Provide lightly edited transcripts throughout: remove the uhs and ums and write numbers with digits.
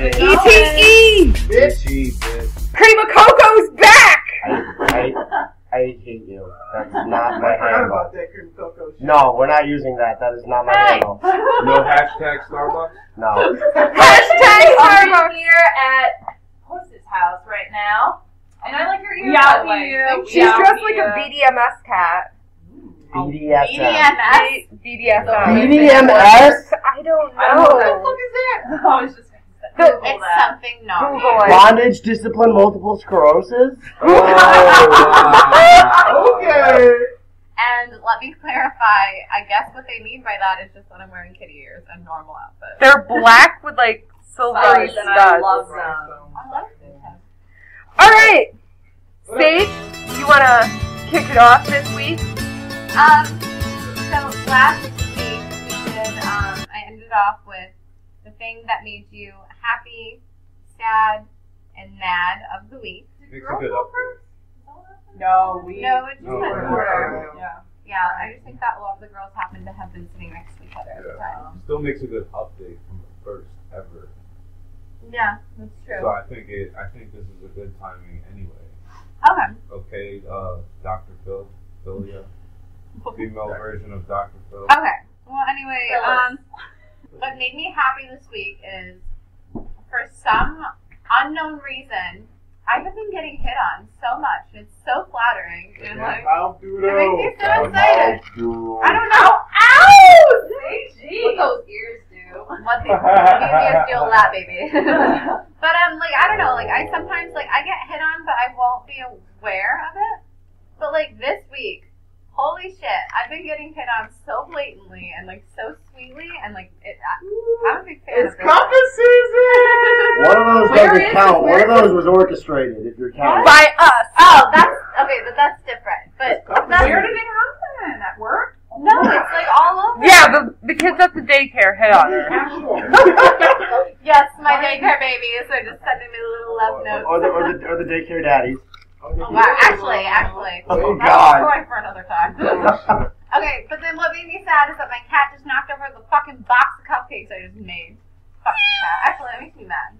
ETE! Bitch. Cream of Cocoa's back! I hate you. That's not my I forgot handle. about that cream cocoa shit. No, we're not using that. That is not my handle. No hashtag Starbucks? No. Hashtag I'm here at Hostess house right now. And I like your ears, by the way. She's dressed like a BDMS cat. BDSM. BDMS? BDSM. BDMS? I don't I don't know what the know. fuck is that? I was just It's something naughty. Google it. Bondage, discipline, multiple sclerosis? Okay. And let me clarify, I guess what they mean by that is just that I'm wearing kitty ears and normal outfit. They're black with like silvery and I studs. love them. I love this. Alright! Sage, you wanna kick it off this week? So last week we did, I ended off with the thing that made you happy, sad, and mad of the week. Makes a good update. No, No, it just went in order. Yeah. Yeah, I just think that a lot of the girls happened to have been sitting next to each other at the time. Still makes a good update from the first ever. Yeah, that's true. So I think this is a good timing anyway. Okay. Okay, Dr. Philia, female version of Dr. Phil. Okay. Well, anyway, what made me happy this week is, for some unknown reason, I've been getting hit on so much, and it's so flattering, and like, it makes me so excited. I don't know. Ow! What those ears do. What the ears do a lot, baby. But like, I don't know, like, I sometimes, like, I get hit on, but I won't be aware of it. But like, this week, holy shit, I've been getting hit on so blatantly and like so sweetly, and like I'm a big fan of It's this. cuffing season! One of those doesn't count. One of those was orchestrated, if you're counting. By us! Oh, that's okay, but that's different. But that's, Where did it happen? At work? no, it's like all over. Yeah, the kids at the daycare hit on her. Yes, my daycare babies are just sending me little love notes. Or the daycare daddies. Oh, wow, actually. Oh, That's God. a story for another time. Okay, but then what made me sad is that my cat just knocked over the fucking box of cupcakes I just made. Fucking cat. Actually, that makes me mad.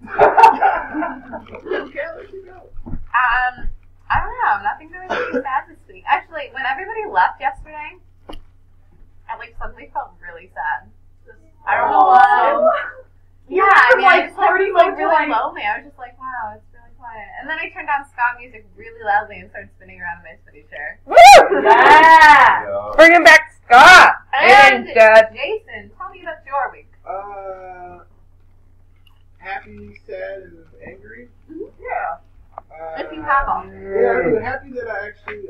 Okay, let you go. I don't know. Nothing really made me sad this week. Actually, when everybody left yesterday, I like suddenly felt really sad. I don't know why. Yeah, I mean, I just was like really lonely. I was just like, wow, it's really quiet. And then I turned on ska music really loudly and started spinning around in my spinny chair. Woo! Yeah! Yeah. Bringing back Scott! And Dad. Jason, tell me about your week. Happy, sad, and angry. Yeah. If you have all. Yeah, I'm happy that I actually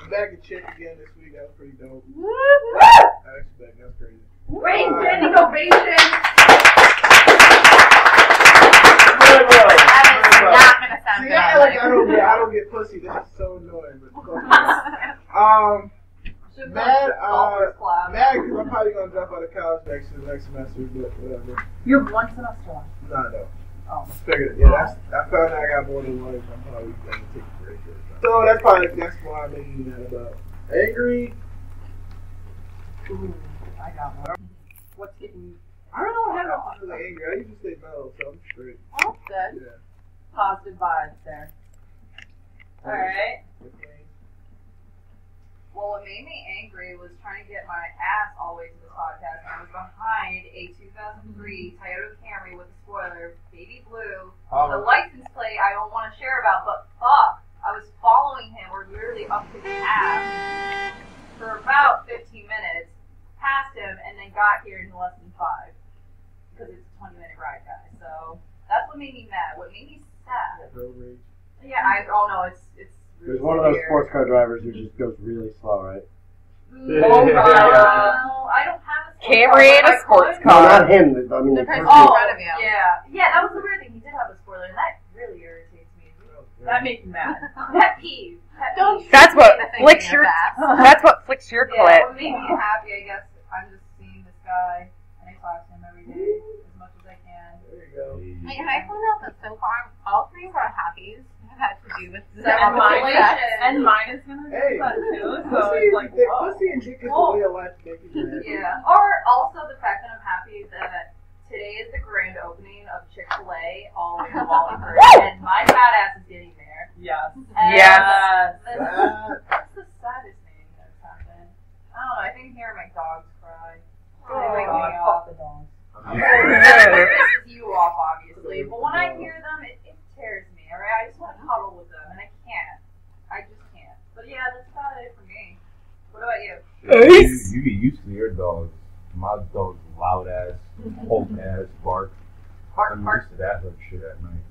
I'm back in check again this week. That was pretty dope. Woo-hoo! I expect that's crazy. Great standing ovation! That is not gonna sound See, good. I don't get pussy. That's so annoying. But fuck Should mad, golfers club. mad because I'm probably gonna drop out of college next semester, but whatever. You're one semester on. No. Oh. Figured it. Yeah, I found out I got more than one. I'm probably gonna take a break. So that's why I'm making that about angry. Ooh, I got one. What's getting you I don't have nothing really angry. I usually stay mellow, so I'm straight. Oh, that's good. Yeah. positive vibes there? Alright. Well, what made me angry was trying to get my ass all the way to the podcast. I was behind a 2003 Toyota Camry with a spoiler, baby blue, the license plate I don't want to share about, but fuck, I was following him, or literally up his ass for about 15 minutes, passed him, and then got here in less than 5. Because it's a 20-minute ride, guys. So that's what made me mad. What made me sad? Yeah, it's There's one of those sports car drivers who just goes really slow, right? Oh, no, I don't have a sports Camry ain't a sports No, car. not him. I mean, The the person person. in front of you. Yeah, that was the weird thing. He did have a spoiler, and that really irritates me. That makes me mad. Pet peeve. Don't That's what say the thing flicks in your. your That's what flicks your Yeah, clit. what made me happy, I guess, I'm just seeing this guy, and I talk to him every day as much as I can. There you go. Wait, can I point out that so far all three of our happies have had to do with the And mine, opposite sex? and mine is gonna Hey, do that too. So pussy it's like, whoa. and dick is the way of life to make you mad. Yeah. Or also the fact that I'm happy that today is the grand opening of Chick-fil-A all in Wallingford, and my fat ass is getting there. Yes. And that's the saddest thing that's happened. I don't know. I think hearing my dogs cry. They wake me up. This is you off, obviously. But when I hear them, it tears me. Alright, I just want to cuddle with them, and I can't. I just can't. But yeah, that's about it for me. What about you? You get used to your dogs. My dog's loud ass, whole ass, bark. I'm used to that little shit at night.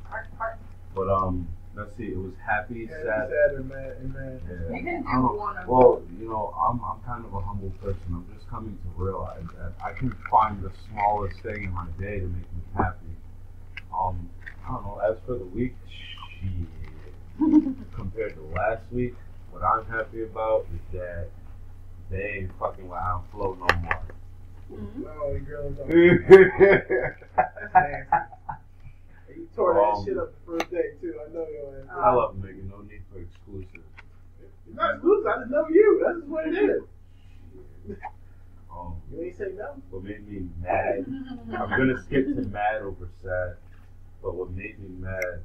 Bark. But let's see. It was happy, sad. Sad and mad. Yeah. You can do one of them. Well, you know, I'm kind of a humble person. I'm just coming to realize that I can find the smallest thing in my day to make me happy. I don't know. As for the week, shit. Compared to last week, what I'm happy about is that they ain't fucking with How Flow no more. Oh, the girls are. That's nasty. You tore that shit up the first day too. I know your ass. I love nigga. No need for exclusive. It's not exclusive. I just know you. That's just what it is. You ain't say no. What made me mad? I'm gonna skip to mad over sad. But what made me mad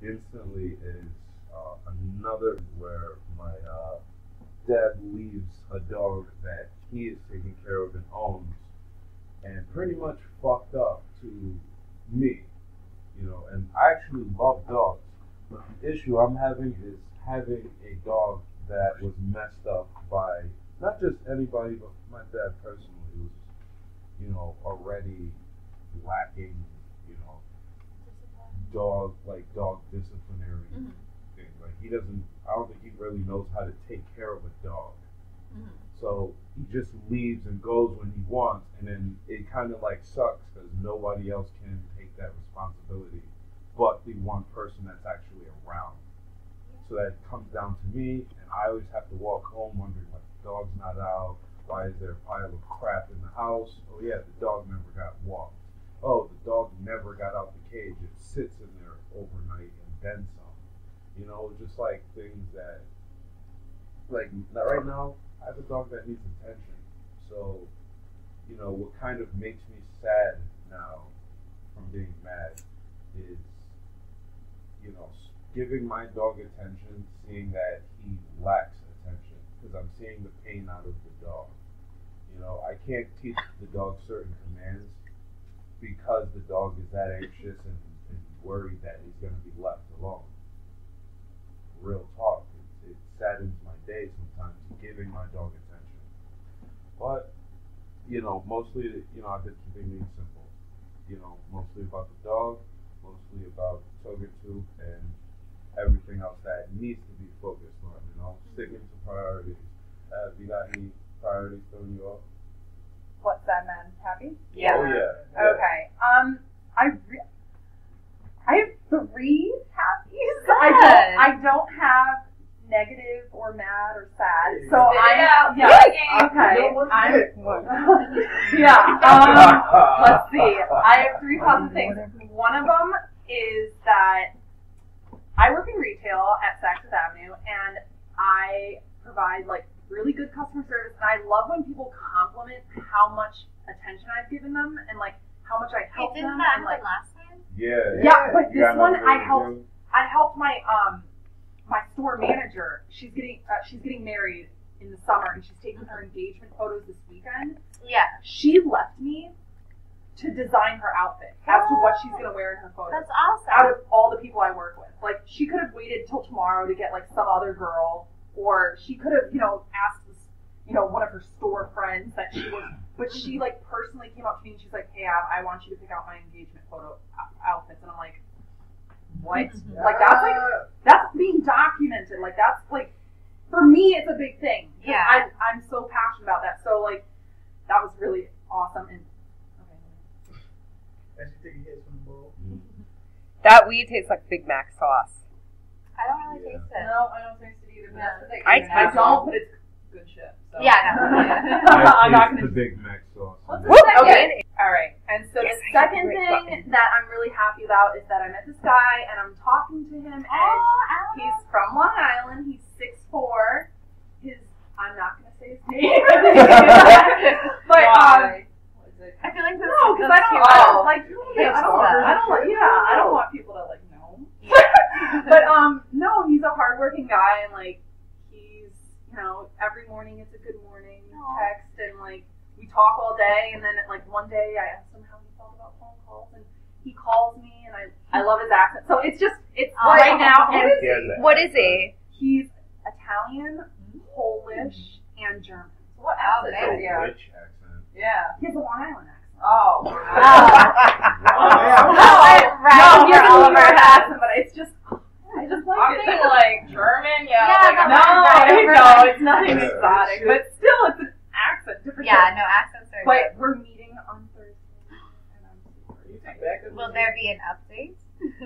instantly is another where my dad leaves a dog that he is taking care of and owns, and pretty much fucked up to me, you know. And I actually love dogs, but the issue I'm having is having a dog that was messed up by not just anybody, but my dad personally, who's, you know, already lacking, you know, dog disciplinary thing. Like I don't think he really knows how to take care of a dog. So he just leaves and goes when he wants, and then it kind of like sucks because nobody else can take that responsibility but the one person that's actually around. So that comes down to me, and I always have to walk home wondering, like, the dog's not out. Why is there a pile of crap in the house? Oh yeah, the dog never got walked. Oh, the dog never got out the cage. It sits in there overnight and then some. You know, just like things that, like right now, I have a dog that needs attention. So, you know, what kind of makes me sad now from being mad is, you know, giving my dog attention, seeing that he lacks attention, because I'm seeing the pain out of the dog. You know, I can't teach the dog certain commands because the dog is that anxious and worried that he's going to be left alone. Real talk. It saddens my day sometimes giving my dog attention. But, you know, mostly, you know, I've been keeping things simple. You know, mostly about the dog, mostly about Togetooth and everything else that needs to be focused on, you know, sticking to priorities. Have you got any priorities throwing you off? What's that, man? Happy? Yeah. Oh, yeah. Okay. I have 3 happies. I don't have negative or mad or sad. So let's see. I have 3 positive things. One of them is that I work in retail at Saks Fifth Avenue, and I provide like really good customer service, and I love when people compliment how much attention I've given them and like how much I help them. Didn't that and, like, happen last time? Yeah, but this one I helped my my store manager. She's getting married in the summer, and she's taking her engagement photos this weekend. Yeah. She left me to design her outfit as to what she's gonna wear in her photos. That's awesome. Out of all the people I work with, like she could have waited till tomorrow to get like some other girl, or she could have, you know, asked this, you know, one of her store friends that she was. But she like personally came up to me and she's like, "Hey, I want you to pick out my engagement photo outfits," and I'm like, "What?" Like that's being documented. Like that's like, for me, it's a big thing. Yeah. I'm so passionate about that. So like, that was really awesome. And As you take a hit from the bowl. That weed tastes like Big Mac sauce. I don't really taste it. No, I don't taste it either. But that's the thing. I don't, but it's good shit. So. Yeah, no. I'm not gonna. The Big Mac sauce. Okay. All right. And so the second thing that I'm really happy about is that I met this guy and I'm talking to him, and he's from Long Island. He's 6'4". I'm not gonna say his name. But Why? I feel like no, because I don't like, he's, you know, every morning it's a good morning text, and like, we talk all day, and then like one day I asked him how he felt about phone calls, and he calls me, and I love his accent. So it's right now. What is he? He's Italian, Polish, and German. What Oh, accent? there So you go. rich accent. Yeah. He has a Long Island accent. Oh. No, he has a New York accent, but it's just, I just like I'm it. thinking like German, No, it's nothing exotic, but still, it's an accent, different. Yeah, no, accents are But good. we're meeting on Thursday, and I'm super excited. Will there be an update?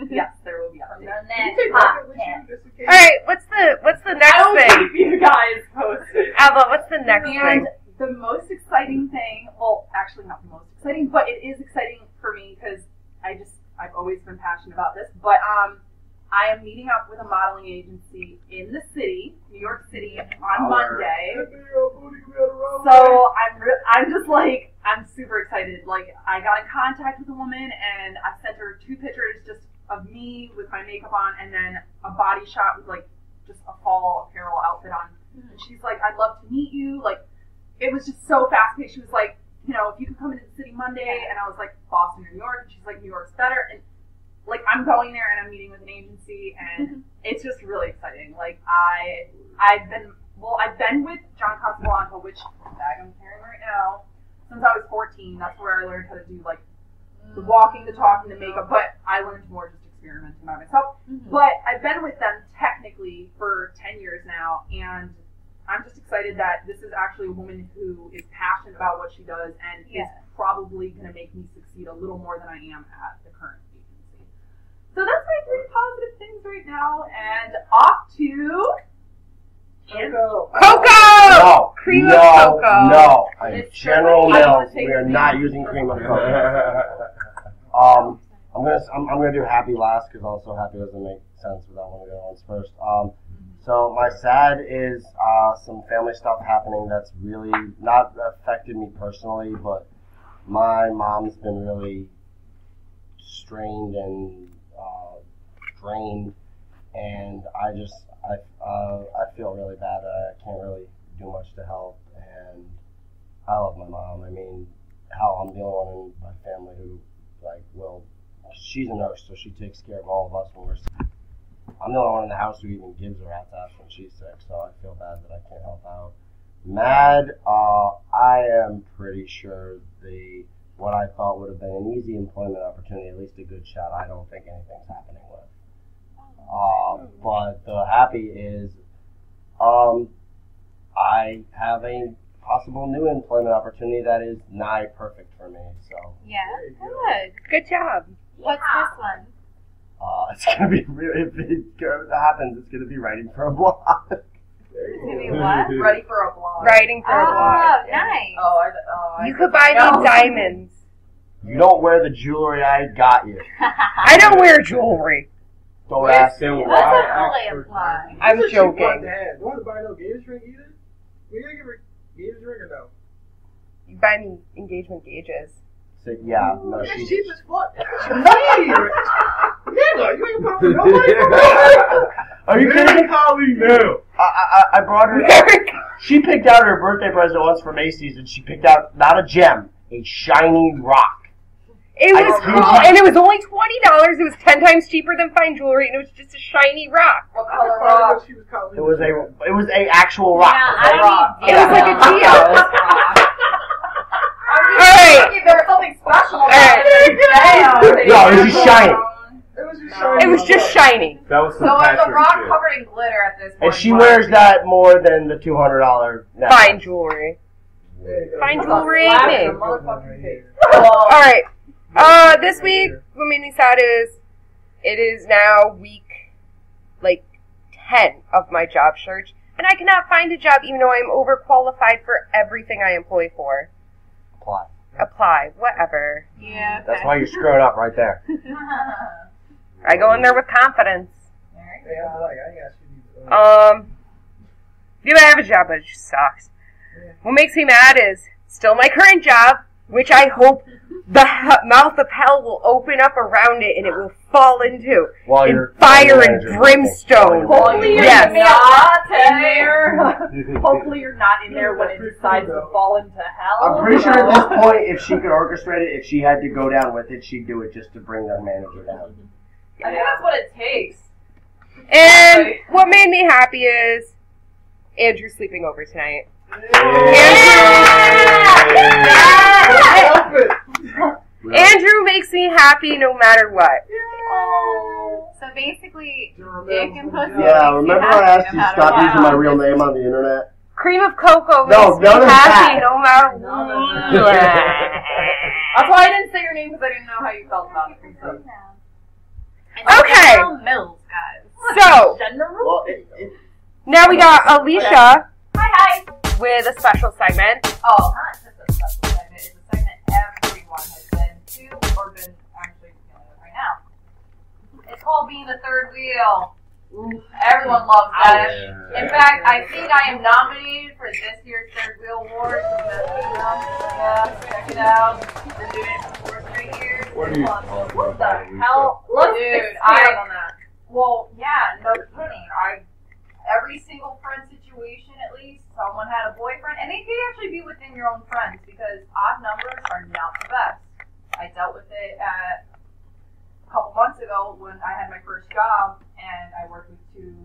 Yes, there will be From updates. the next podcast. All right, what's the next I will thing? keep you guys posted. Alba, what's the next And thing? the most exciting thing, well, actually not the most exciting, but it is exciting for me because I've always been passionate about this. But I am meeting up with a modeling agency in the city, New York City, on Monday. So I'm just like, I'm super excited. Like, I got in contact with a woman, and I sent her 2 pictures just of me with my makeup on, and then a body shot with like just a fall apparel outfit on. And she's like, I'd love to meet you. Like, it was just so fast paced. She was like, you know, if you could come into the city Monday, and I was like, Boston or New York, and she's like, New York's better. And like, I'm going there, and I'm meeting with an agency, and it's just really exciting. Like, I've been with John Casablanca, which bag I'm carrying right now, since I was 14. That's where I learned how to do like the walking, the talking, the makeup, but I learned more just experimenting by myself. But I've been with them technically for 10 years now, and I'm just excited that this is actually a woman who is passionate about what she does and is probably going to make me succeed a little more than I am at the current agency. So that's my 3 positive things right now, and off to Cocoa! No. Cream no, of cocoa. No. It's General I don't wanna Mills. take We are the not name. using cream of cocoa. I'm gonna do happy last because also happy doesn't make sense without one of the other ones first. So my sad is some family stuff happening that's really not affected me personally, but my mom's been really strained and drained, and I feel really bad. I can't really do much to help, and I love my mom. I mean, hell, I'm the only one in my family who she's a nurse, so she takes care of all of us when we're sick. I'm the only one in the house who even gives her rat's ass when she's sick, so I feel bad that I can't help out. Mad, I am pretty sure what I thought would have been an easy employment opportunity, at least a good shot, I don't think anything's happening with. But the happy is, I have a possible new employment opportunity that is nigh perfect for me, so. Yeah, good. Good job. What's this one? It's gonna be really, if it happens, it's gonna be writing for a blog. It's gonna be what? ready for a blog. Writing for a Oh, blog. nice. You could buy me diamonds. You don't wear the jewelry I got you. I don't wear jewelry. Don't ask. Then What's why a fully ask for applied? I'm You joking. want to buy no Gators ring either? We gotta give her Gators ring or no? You buy me engagement gauges. So, yeah, no, That's she's cheap as fuck. Yeah, you ain't probably nobody for that. Are you kidding? No. I brought her. She picked out her birthday present once from Macy's, and she picked out not a gem, a shiny rock. It I was kid cool, you. and it was only $20. It was 10 times cheaper than fine jewelry, and it was just a shiny rock. What I color thought rock? she was calling It was a actual rock. Yeah, okay? I don't It was like a geo. Alright. There was something special about it. No, it was just shiny. It was just shiny. That was some So is the Patrick rock shit. covered in glitter at this point? And she wears that more than the $200 necklace. Fine jewelry. Fine jewelry ain't me. Motherfucking face. Alright. This week, what made me sad is, it is now week, 10 of my job search, and I cannot find a job even though I am overqualified for everything I employ for. Apply. Whatever. Yeah. That's why you're screwing up right there. I go in there with confidence. Hey, I'm like, I ain't got shit Do I have a job, but it just sucks. What makes me mad is, still my current job, which I hope the mouth of hell will open up around it and it will fall into in fire and brimstone. Hopefully you're Yes. not in there. Hopefully you're not in there when it decides to fall into hell. I'm pretty sure at this point, if she could orchestrate it, if she had to go down with it, she'd do it just to bring their manager down. I think that's what it takes. And what made me happy is Andrew's sleeping over tonight. Andrew makes me happy no matter what. So basically, Dick and Pussy. Yeah, remember I asked you to stop using my real name on the internet? Cream of cocoa No, makes me none of happy that. no matter what. That's why I didn't say your name because I didn't know how you felt about it. So. Okay. General Mills, guys. So, Well, now we got Alisha Hi. with a special segment. Oh, not just a special segment. It's a segment everyone has been to or been actually dealing with right now. It's called Being the Third Wheel. Everyone loves that. In fact, I think I am nominated for this year's Third Wheel Award. Yeah, check it out. Been doing it for 4 straight years. What are you What the hell? Dude, well, yeah, no kidding. Every single friend situation, at least, someone had a boyfriend, and they could actually be within your own friends because odd numbers are not the best. I dealt with it a couple months ago when I had my first job, and I worked with 2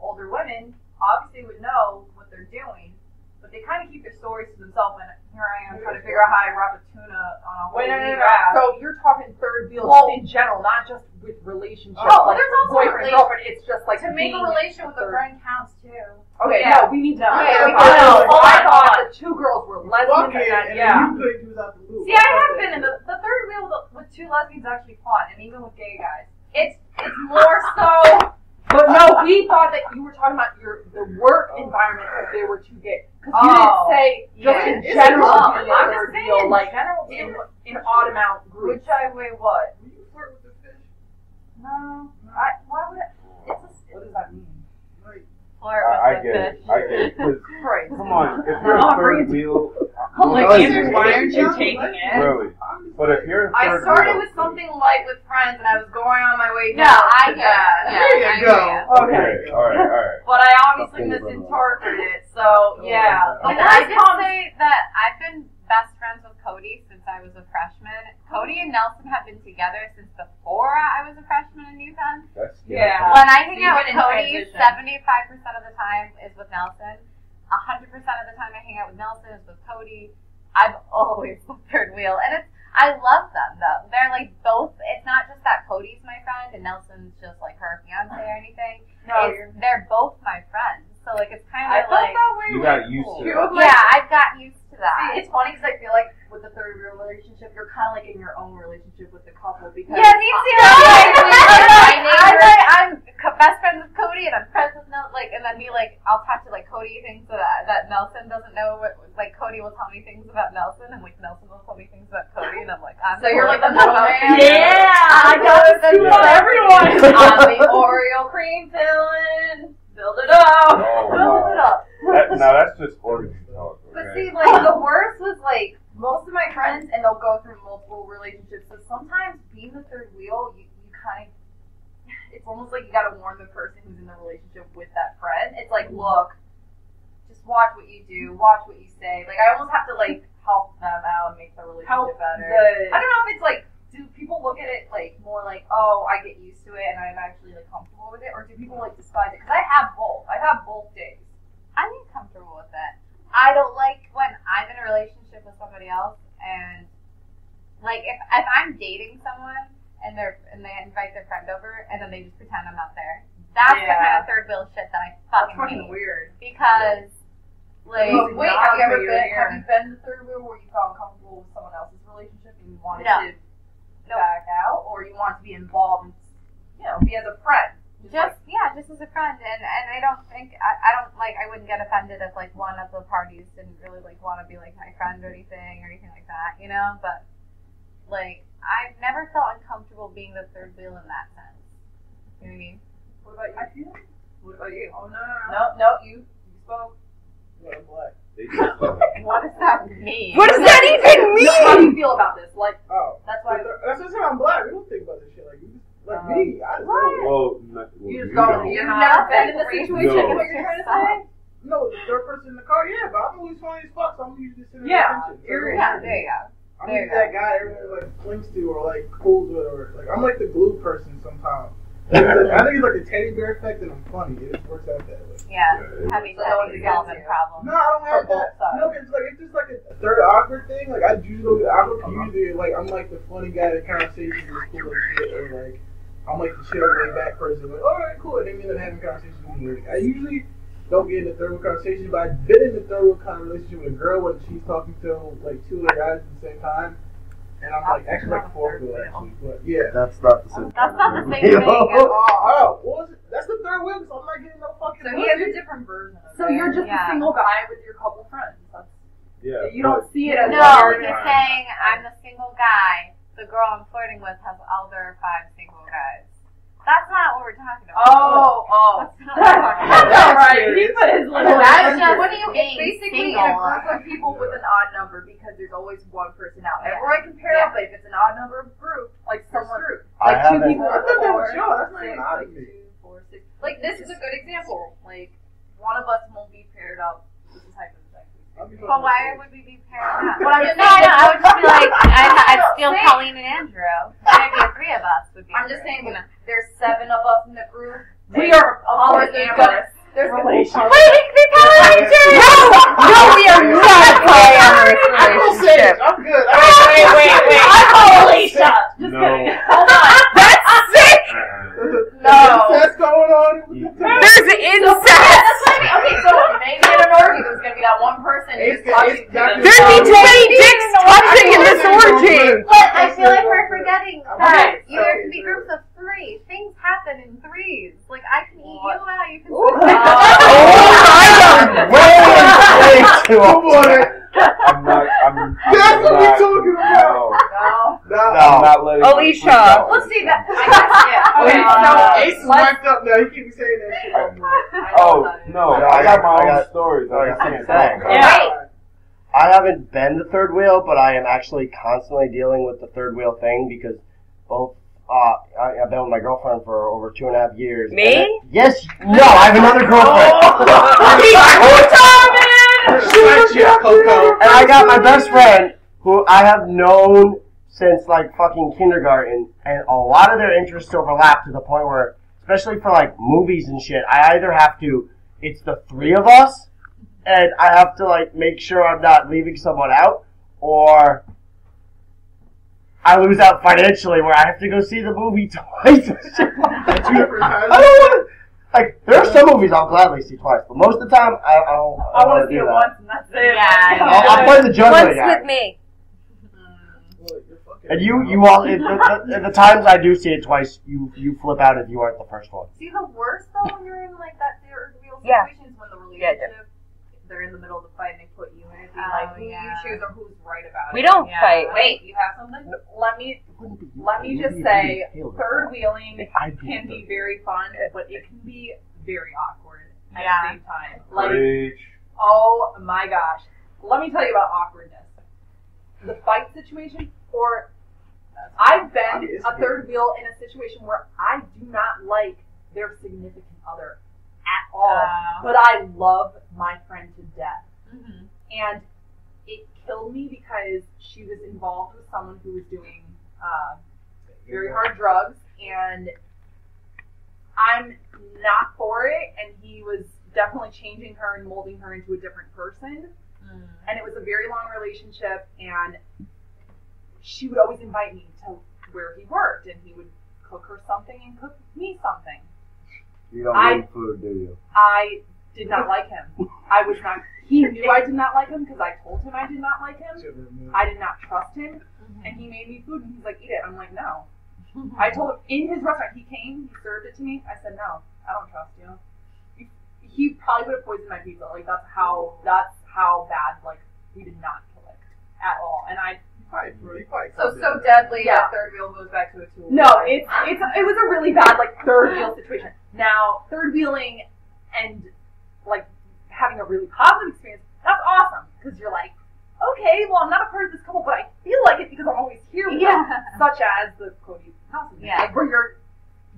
older women. Obviously, would know what they're doing, but they kind of keep their stories to themselves. And here I am trying to figure out how I wrap a tuna on a whole Wait, no. wrap. So you're talking third wheel in general, not just with relationships. Oh, like there's also boyfriend, girlfriend. It's just like to make a being relation with a third. friend counts too. Okay, Yeah. no, we need to. Okay, I we thought know. Hold on, that the 2 girls were lesbians. Okay, and and yeah. you think he was out the loop. See, I have been in the third wheel with 2 lesbians is actually fun, and even with gay guys. It's more so. But no, we thought that you were talking about the work environment if they were too gay. Because you didn't say just in It's general wrong. being I'm a third just saying wheel, like general in odd amount groups. Which I weigh what? Will you flirt with the fish? No. Why would I? What does that mean? Like, Flirt I with get the it. fish. I get it. 'Cause, Right. come on, if you're No, a third wheel, I'm like, Really? Andrew, why aren't you taking it? really. But if you're a I third started wheel, with something light with friends, and I was going on my way No, down. I to get that. it. There Yeah, you go. Okay, alright. But I obviously misinterpreted it, so yeah. Can But I I just say that I've been best friends with Cody since I was a freshman. Cody and Nelson have been together since before I was a freshman in Newton. That's Yeah. When I hang So out you've with been in Cody, transition. 75% of the time is with Nelson. 100% of the time I hang out with Nelson is with Cody. I'm always the third wheel, and I love them though. They're like both. It's not just that Cody's my friend and Nelson's just like her fiance or anything. They're both my friends, so like it's kind I of felt like that way. You with got used to two it. of my yeah, I've gotten used to that. See, it's funny because I feel like with the third wheel relationship, you're kind of like in your own relationship with the couple because Yeah, me too. I'm best friends with Cody, and I'm friends with and then I'll talk to Cody things that Nelson doesn't know. Cody will tell me things about Nelson, and Nelson will tell me things about Cody, and I'm like, So you're like the middleman. Yeah, I got to scoop on everyone. I'm the Oreo cream filling. Build it up. Oh, Build it up. Now that's just organ talk. But Okay? see, the worst was most of my friends, and they'll go through multiple relationships. So sometimes being the third wheel, you kind of, it's almost like you got to warn the person who's in the relationship with that friend. It's like, look, just watch what you do, watch what you say. I almost have to help them out and make the relationship better. I don't know if it's do people look at it more oh, I get used to it and I'm actually comfortable with it, or do people despise it? Because I have both. I have both days. I'm comfortable with it. I don't like when I'm in a relationship with somebody else, and if I'm dating someone and they invite their friend over and then they just pretend I'm not there. That's the kind of third wheel shit that I fucking hate. Weird. Because wait, have you been the third wheel where you felt uncomfortable with someone else's relationship and you wanted to back out, or you wanted to be involved and be as a friend? Just as a friend, and I don't think I wouldn't get offended if one of the parties didn't really want to be my friend or anything like that, but I've never felt uncomfortable being the third wheel in that sense. You know what I mean? What about you? What about you? Oh, no. No, you spoke. Well, I'm black. They just What does that mean? What does that even mean? How do you feel about this? Like, That's why I'm black. We don't think about this shit. Like, me, I just you just go. You've never been in the situation. No. What you're trying to say? No, the third person in the car, yeah, but I'm always funny as fuck, so I'm usually sitting Yeah, attention. Yeah, there you go. I'm usually that guy everyone like clings to or like pulls with or like I'm like the glue person sometimes. I think it's like the teddy bear effect and I'm funny. It just works out that way. Yeah, having that development problem. No, I don't have that. No, it's like it's just like a third awkward thing. Like I usually like I'm like the funny guy in conversations with cool and shit or like I'm like the chill laid back person. Like, alright, cool. And then we end up having conversations with me. I usually don't get into third world conversations, but I've been in a third world kind of relationship with a girl when she's talking to like two other guys at the same time, and I'm like actually like fourth wheel actually, but yeah. That's not the same. That's not the same thing at all. Oh, what was it? That's the third wheel, so I'm not getting no fucking. So he has a different version of it. So you're just a single guy with your couple friends. Yeah. You don't see it as No, he's saying I'm the single guy. The girl I'm flirting with has other 5 single guys. That's not what we're talking about. Oh. That's not what we're talking about. That's right. He put his little. That's just What do you? It's being basically in single. a group of people with an odd number because there's always one person out. Everyone can pair up, but if it's an odd number of group, like someone, I like two haven't. people. I thought that was Four, y'all. That's not even six, odd to like me. 2, 4, 6. Like this is a good example. Like one of us won't be paired up with the type of sex. But why would we be paired up? What I'm just No, saying, I would just be like, I'd steal Saying- Colleen and Andrew. Maybe the 3 of us would be. I'm just saying, there's 7 of us in the group. We are polyamorous. There's relationship. Wait, the No, we are not polyamorous I'm gonna say it. relationship. I'm good. Wait. I call Alisha. Just No. kidding. Hold on. That's sick. No. What's going on? There's incest. Okay, so maybe in an orgy there's gonna be that one person who's touching. There'd be too many dicks touching in this orgy. But I feel like we're forgetting that Okay, there so- can be groups of 3. Things happen in 3s. Like I can eat you and you can. Way too I'm not. That's what we're talking about. No. I'm not letting. Alicia. Let's see that. I guess, yeah. Okay, Okay, Ace is wiped up now. He keeps saying that shit. Oh no! I got my own stories. I got something to say. Yeah. I haven't been the third wheel, but I am actually constantly dealing with the third wheel thing because both. I've been with my girlfriend for over 2.5 years. Me? Yes. No, I have another girlfriend. And I got my best friend, who I have known since like fucking kindergarten, and a lot of their interests overlap to the point where, especially for like movies and shit, I either have to, it's the 3 of us, and I have to like make sure I'm not leaving someone out, or I lose out financially where I have to go see the movie twice. I don't want to. Like, there are some movies I'll gladly see twice, but most of the time I don't I want want to see do it that. once and that's it. Yeah. I'll play the juggler Once guy. with me. And you all, the times I do see it twice, you flip out if you aren't the first one. See, the worst though when you're in like that third wheel Yeah. situation is when the Yeah, relationship, they're in the middle of the fight and they put you in it, being like who you choose or who's right about it. We don't fight. Wait, you have something? Let me just say, third wheeling can be very fun, but it can be very awkward at the same time. Like, Preach. oh my gosh. Let me tell you about awkwardness. The fight situation, or I've been a third wheel in a situation where I do not like their significant other at all, but I love my friend to death. Mm-hmm. And it killed me because she was involved with someone who was doing very hard drugs, and I'm not for it, and he was definitely changing her and molding her into a different person. And it was a very long relationship, and she would always invite me to where he worked, and he would cook her something and cook me something. You don't need food, do you? I did not like him. I was not. He knew I did not like him because I told him I did not like him. I did not trust him, and he made me food, and he's like, "Eat it." I'm like, "No." I told him in his restaurant. He came, he served it to me. I said, "No, I don't trust you." He probably would have poisoned my pizza. Like that's how bad. Like we did not click at all, and I. So deadly. Yeah. Third wheel goes back to a tool. No, it was a really bad like third wheel situation. Now third wheeling and like having a really positive experience, that's awesome. because you're like, okay, well, I'm not a part of this couple, but I feel like it because I'm always here with them, such as the Cody House. Like, where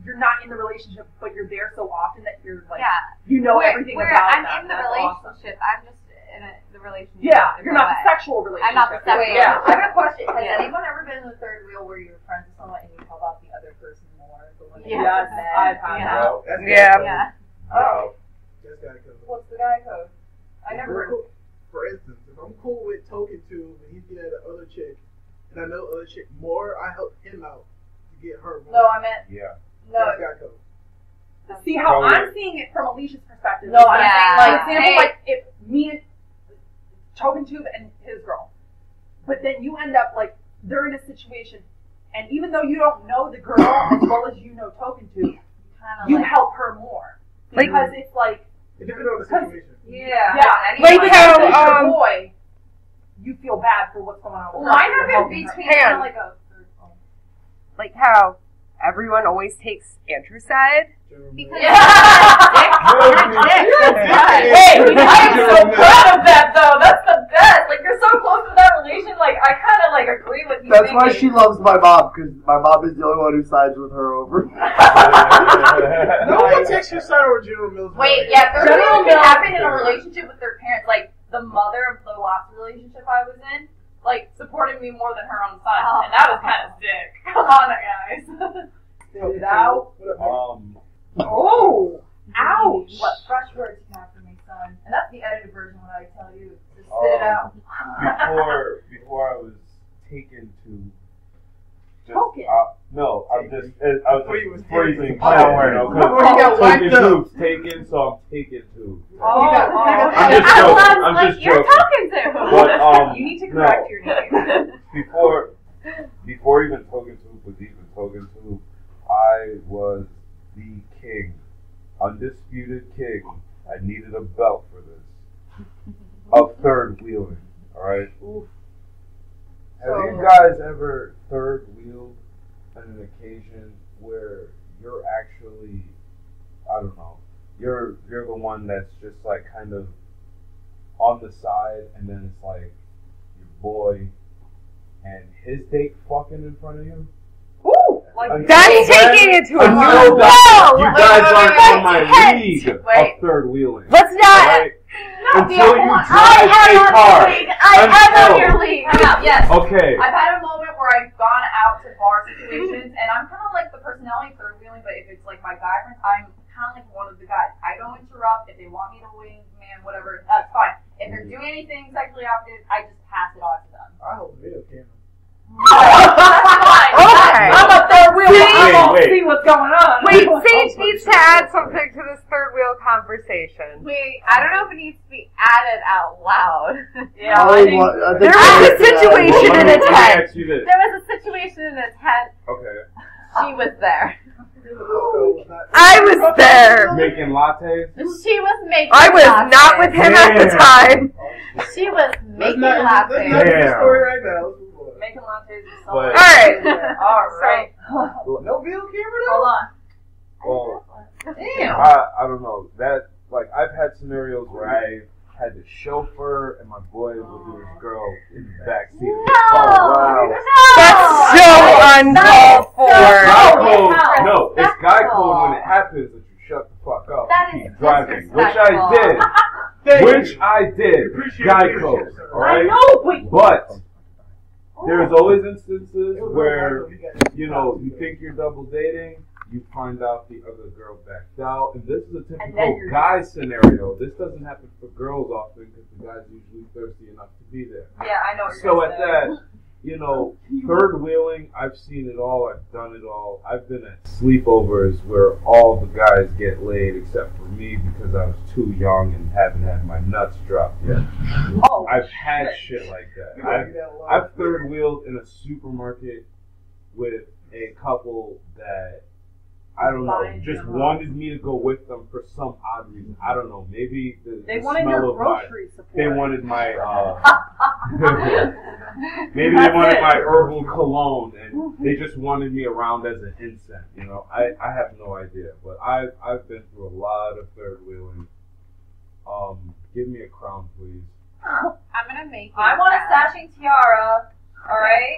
you're not in the relationship, but you're there so often that you're like, you know everything about them. I'm in the relationship. Awesome. I'm just in the relationship. Yeah, you're not the sexual relationship. I'm not the sexual. Yeah, I have a question. Has anyone ever been in the third wheel where you're friends with someone and you help out the other person more? Yes, I've had that. Yeah. Oh. That's guy code. What's the guy code? I never. For instance, if I'm cool with Token Tube and he's getting at the other chick, and I know the other chick more, I help him out to get her more. No, I meant. Yeah. No. That's guy code. See how I'm seeing it from Alicia's perspective. No, I'm saying, like, for example, like if me and Token Tube and his girl, but then you end up like they're in a situation, and even though you don't know the girl as well as you know Token Tube, you help her more because it's like it depends on the situation. Yeah. Like how your boy, you feel bad for what's going on with her. Mine have been between kind of like a third one. Like how everyone always takes Andrew's side. Because Hey, I'm so proud of that though. That's the best. Like you're so close to that relation. Like I kind of like agree with you. That's why she loves my mom, because my mom is the only one who sides with her over. No one takes your side over General Mills. Wait, yeah, third wheel can happen in a relationship with their parents. Like the mother of the last relationship I was in, like supported me more than her own son, and that was kind of sick. Come on, guys. Spit it out. Oh, ouch! What fresh words you have for me, son? And that's the edited version. What I tell you, just spit it out. Before I was taken to. Token? No, I was just phrasing. Taken, so I'm taken to. I'm just joking. You're talking to. But, you need to correct your name. Before even Token to was even Token to, I was the king, undisputed king. I needed a belt for this. Of third wheeling, alright? Have you guys ever third wheeled on an occasion where you're actually, I don't know, you're the one that's just like kind of on the side, and then it's like your boy and his date fucking in front of you? Like that's taking it to a new level. You guys aren't in my league of third wheeling. Let's not. Right? Until you drive a car. I am on your league. Yes. Okay. I've had a moment where I've gone out to bar situations, and I'm kind of like the personality third wheeling, but if it's like my guy friends, I'm kind of like one of the guys. I don't interrupt. If they want me to wing, man, whatever, that's fine. If they're doing anything sexually active, I just pass it on to them. I hope video camera. Okay. I'm a third wheel. I won't see what's going on. Wait, Sage needs to add something to this third wheel conversation. Wait, I don't know if it needs to be added out loud. Yeah, there was a situation in a tent. There was a situation in a tent. Okay. She was there. I was there. Making lattes? She was making I was lattes. not with him at the time. She was making That's not the story right now. Making lattes is so But- Alright. No video camera though? Hold on. Well, Damn. I don't know. That, like, I've had scenarios where I had the chauffeur and my boy would do his girl in the backseat of the car. Wow. That's so uncalled for. Guy code, no, it's guy code when it happens that you shut the fuck up That and is keep driving, which disrespectful. I did. Guy code, I alright? know, wait. But there's always instances where, you know, you think you're double dating, you find out the other girl backed out, and this is a typical guy scenario. This doesn't happen for girls often because the guy's usually thirsty enough to be there. Yeah, I know what So you're at saying. that, you know, third wheeling, I've seen it all, I've done it all. I've been at sleepovers where all the guys get laid except for me because I was too young and haven't had my nuts dropped yet. Oh, I've had shit like that. I've third wheeled in a supermarket with a couple that, I don't know, just wanted me to go with them for some odd reason. I don't know, maybe they the wanted smell your of my, grocery support. they wanted my, maybe they wanted my herbal cologne, and they just wanted me around as an incense, you know. I have no idea, but I've been through a lot of third wheeling. Give me a crown, please. I'm gonna make you I want a sashing tiara. All right.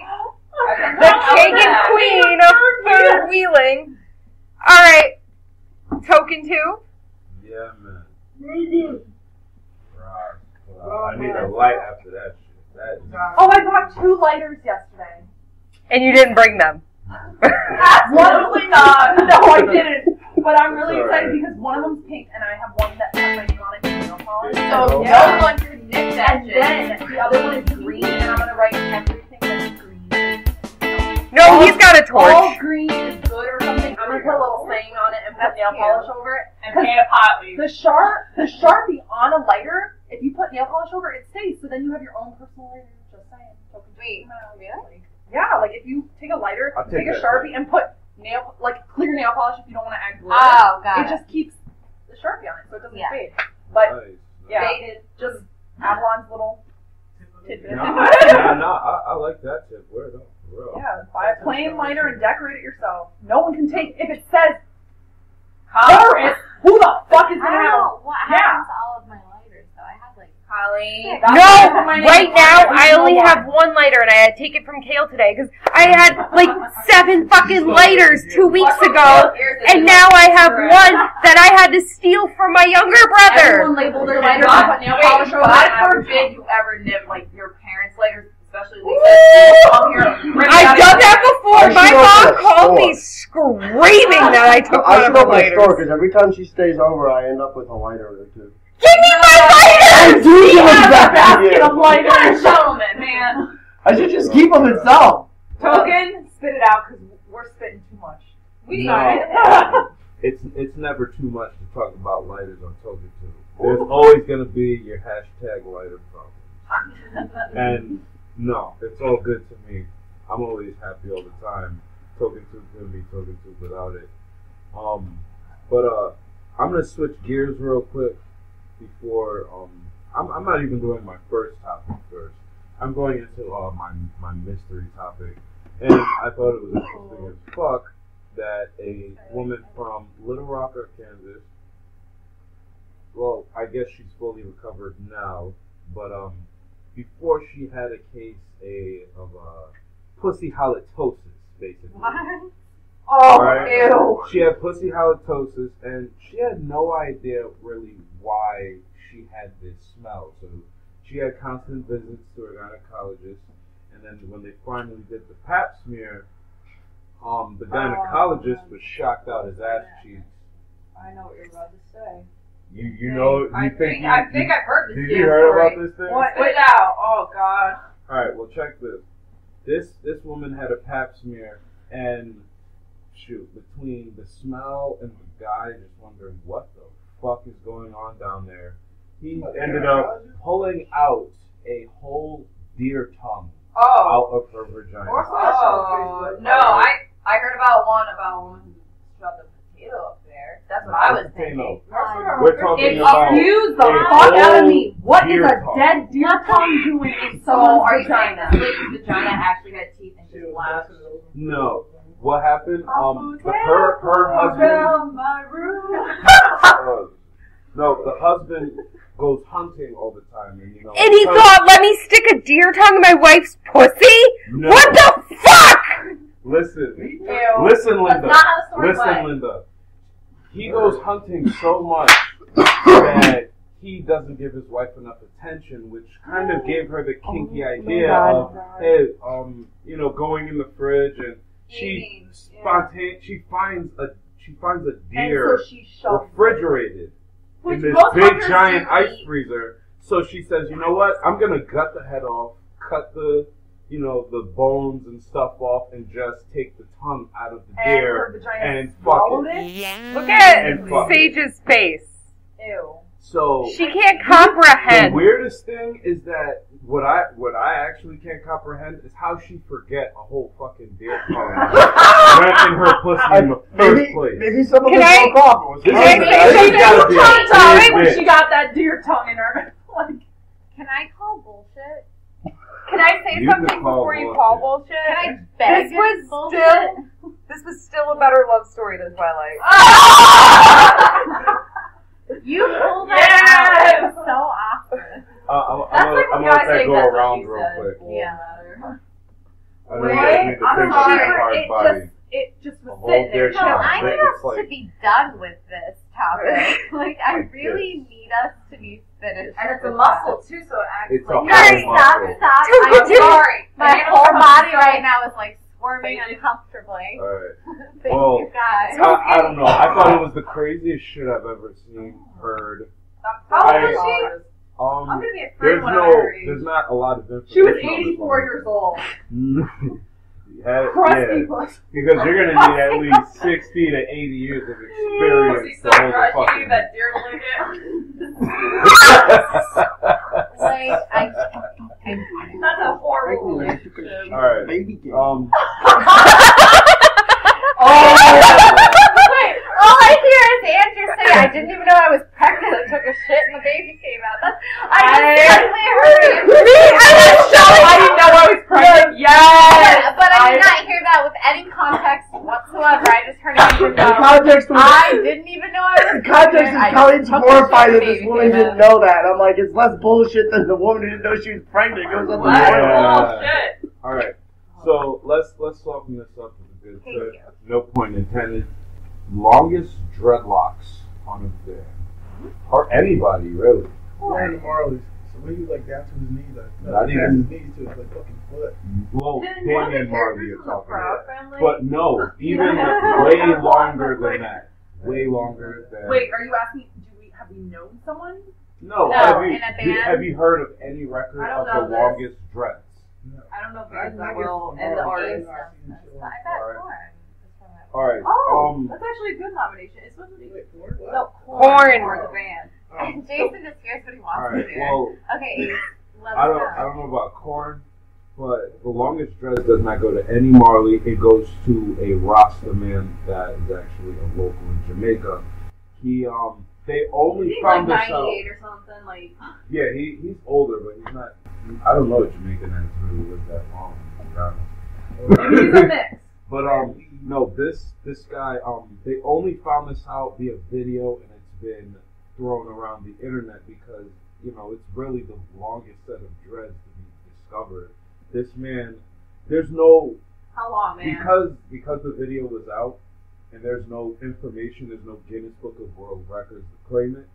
The king and queen of third wheeling. All right. Token 2. Yeah, man. I need a light after that shit. Oh, I bought 2 lighters yesterday. And you didn't bring them. Absolutely not. No, I didn't. But I'm really excited because one of them's pink and I have one that has my name on it and nail polish. So yeah. no one can nip that And shit. then the other one is green and I'm going to write everything that's green. No, he's got a torch. All green is good or something. I'm going to put a little saying on it and put nail polish over it. And paint a pot leaf. The Sharpie on a lighter, if you put nail polish over it, it stays. So then you have your own personal lighter. Just saying. Wait, really? Yeah, like if you take a lighter, take a Sharpie and put clear nail polish if you don't want to add glue. Oh, got it. Just keeps the Sharpie on it so it doesn't fade. Nice. But yeah, just Avalon's little tidbit. No, I like that tip. Where though? Yeah, buy a plain lighter and decorate it yourself. No one can take if it says Paris. Who the fuck is gonna have? What happens to all of my lighters though? I have like Colleen. No, right now I only have 1 lighter and I had to take it from Kale today because I had like 7 fucking lighters 2 weeks ago and now I have 1 that I had to steal from my younger brother. Everyone labeled their lighters and put nail polish over it. God forbid you ever nip like your parents' lighters, especially Lisa. I've done that before. My mom called me screaming that I took one of her lighters. Because every time she stays over, I end up with a lighter or 2. Give me my lighters! I do give them back to you. Basket of lighters. Gentlemen, man. I should just keep them itself. Token, spit it out because we're spitting too much. It's never too much to talk about lighters on Token 2. There's always gonna be your hashtag lighter problem. And no, it's all good to me. I'm always happy all the time. Token 2 couldn't be Token 2 without it. But I'm gonna switch gears real quick before I'm not even doing my first topic first. I'm going into my mystery topic, and I thought it was interesting as fuck that a woman from Little Rock, Kansas. Well, I guess she's fully recovered now, but before she had a case of pussy halitosis, basically. what? Oh, right? Ew. She had pussy halitosis, and she had no idea really why she had this smell. So she had constant visits to her gynecologist, and then when they finally did the pap smear, the gynecologist was shocked out his ass cheeks. I know what you're about to say. You know, I think I've heard this. Did you hear about this thing? Spit out. Oh God. All right, well check this. This woman had a pap smear, and shoot, between the smell and the guy just wondering what the fuck is going on down there, he ended up pulling out a whole deer tongue out of her vagina. Oh no, I heard about a woman who shoved a potato up there. That's what I was thinking. We're talking It about confused the fuck out of me. What is a dead deer tongue doing in So someone's are you saying vagina? this lady's vagina actually had teeth and just laughed? No. What happened? Her husband. No, the husband goes hunting all the time, and And he thought, let me stick a deer tongue in my wife's pussy? No. What the fuck? Listen, Ew. listen, Linda. That's not how the story Listen, went. Linda. He goes hunting so much that he doesn't give his wife enough attention, which kind of gave her the kinky idea of, hey, going in the fridge, and she finds a deer And so she shoved refrigerated in this most big hunters giant do ice eat. freezer. So she says, you know what? I'm gonna gut the head off, cut the bones and stuff off, and just take the tongue out of the deer and fuck it. Look at And fuck Sage's face. Ew. So She can't the comprehend. weirdest thing is that what I actually can't comprehend is how she forget a whole fucking deer tongue went in her pussy in the first place. Maybe someone Can just broke off. It was This her. is- She this gotta be a big when bitch. she got that deer tongue in her. Like, Can I call bullshit? Can I say You something can call before you bullshit. call bullshit? Can I beg This was still a better love story than Twilight. You pulled that out so often. I'm That's gonna like let when guys that say go that's what around she real said. quick. Yeah. I know you guys need to I'm think sorry, about hard it body. just was whole sitting there. dish No, Yeah, I but need it's us like- to be done with this topic. Like, I Like really need us to be finished. And it's a with muscle too, so it acts It's a like. that. whole Stop, muscle. stop. Don't I'm do it. sorry. My Banana whole comes body so- right now is like squirming uncomfortably. Alright. Thank Well, you guys. I don't know. I thought it was the craziest shit I've ever seen, heard. How old is she? I'm gonna be a friend when I'm her age. There's not a lot of information. She was on this 84 one. years old. Yeah, because you're gonna need at least 60 to 80 years of experience to hold a fucking. That deer to lick it. Like, That's a horrible relationship. Alright. Baby game. Wait, all I hear is Andrew say, I didn't even know I was pregnant. I took a shit and the baby came out. I just suddenly heard I didn't know I was pregnant. Yes. but I did not hear that with any context whatsoever. I just heard it from The context was, I didn't even know I was the context is pregnant. I Colleen's just took a horrified shit that and this the woman baby didn't came out. know that. I'm like, it's less bullshit than the woman who didn't know she was pregnant. It goes up What? the Bullshit. Alright. So let's soften this up with a bit of Thank good. you. No point intended. Longest dreadlocks on a man. Or anybody, really. Random Marley's. So when he was like down to his knees, like Not past even- his knees to his like fucking foot. Well, Didn't one of the Damien Marley characters you're from the talking Proud about. Family? But no, even way longer than that. Way longer than. Wait, are you asking? Have we known someone? No, No, have you, in a band? have you heard of any record I of don't know the this. longest dreads? No. I don't know I bands that guess well it's and the Marley. artists. I bet Alright. corn. Alright. Oh, that's actually a good nomination. It's supposed to be Wait, what? no Corn. Corn, the band. Oh. Jason just hears what he wants Alright, to hear. well, Okay, let I us don't know about corn, but the longest dreads does not go to any Marley. It goes to a Rasta man that is actually a local in Jamaica. They only Is he found like this out. 98 or something? Like, Yeah, he's older, but he's not. I don't know a Jamaican that's really lived that long. To be honest. Maybe he's a mix. But no, this guy, they only found this out via video, and it's been thrown around the internet because it's really the longest set of dreads to be discovered. This man, there's no how long, man? because the video was out, and there's no information, there's no Guinness Book of World Records to claim it.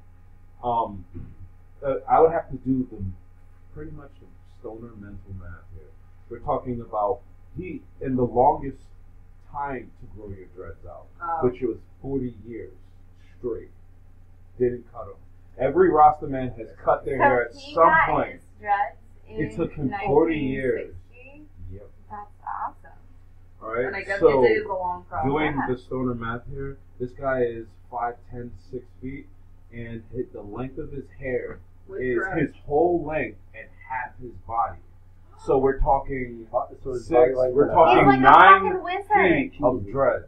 I would have to do pretty much the stoner mental math here. We're talking about in the longest time to grow your dreads out, which was 40 years straight. Didn't cut them. Every Rasta man has cut their hair at he some got point. his dreads It in took him 40 years. 1960? Yep. That's awesome. All right. And I guess so it is a long process. doing the stoner math here, this guy is 5'10", 6 feet, and the length of his hair With is dreads. his whole length and half his body. So we're talking So his six. body length We're and a talking He's like a 9 fucking wizard. feet of dreads.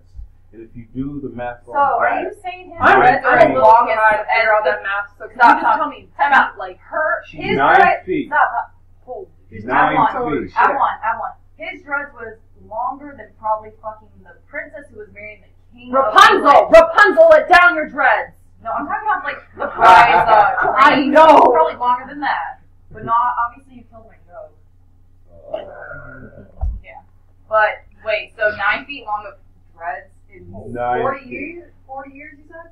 And if you do the math So, on are you that, saying his I'm dreads are a as little long as trying to figure out that math. So can you Stop, just tell me? Time out. Like her, she's his 9 dreads. feet. Stop. Hold. He's I 9 want, feet. I want. His dreads was longer than probably fucking the princess who was marrying the king. Rapunzel, Rapunzel, let down your dreads. No, I'm talking about like the prize. I know. Probably longer than that, but not obviously. You killed my joke. Yeah, but wait. So 9 feet long of dreads in 9 40 feet. years. 40 years, you said?